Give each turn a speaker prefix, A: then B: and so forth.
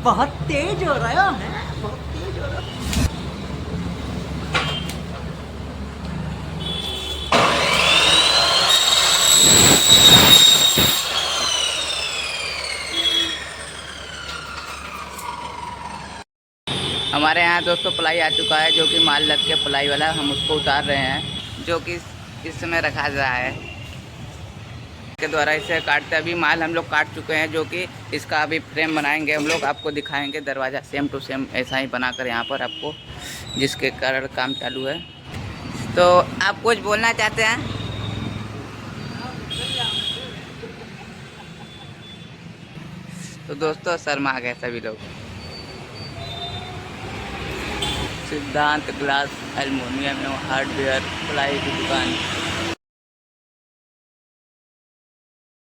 A: बहुत तेज हो रहा है, बहुत तेज हो रहा है।
B: हमारे यहाँ दोस्तों प्लाई आ चुका है, जो कि माल लग के प्लाई वाला हम उसको उतार रहे हैं, जो कि इस समय रखा जा रहा है के द्वारा इसे काटते। अभी माल हम लोग काट चुके हैं, जो कि इसका अभी फ्रेम बनाएंगे हम लोग, आपको दिखाएंगे दरवाज़ा सेम टू सेम ऐसा ही बनाकर यहाँ पर आपको, जिसके कारण काम चालू है। तो आप कुछ बोलना चाहते हैं? तो दोस्तों शर्मा गए सभी लोग। सिद्धांत ग्लास एल्युमिनियम एवं हार्डवेयर प्लाई की दुकान।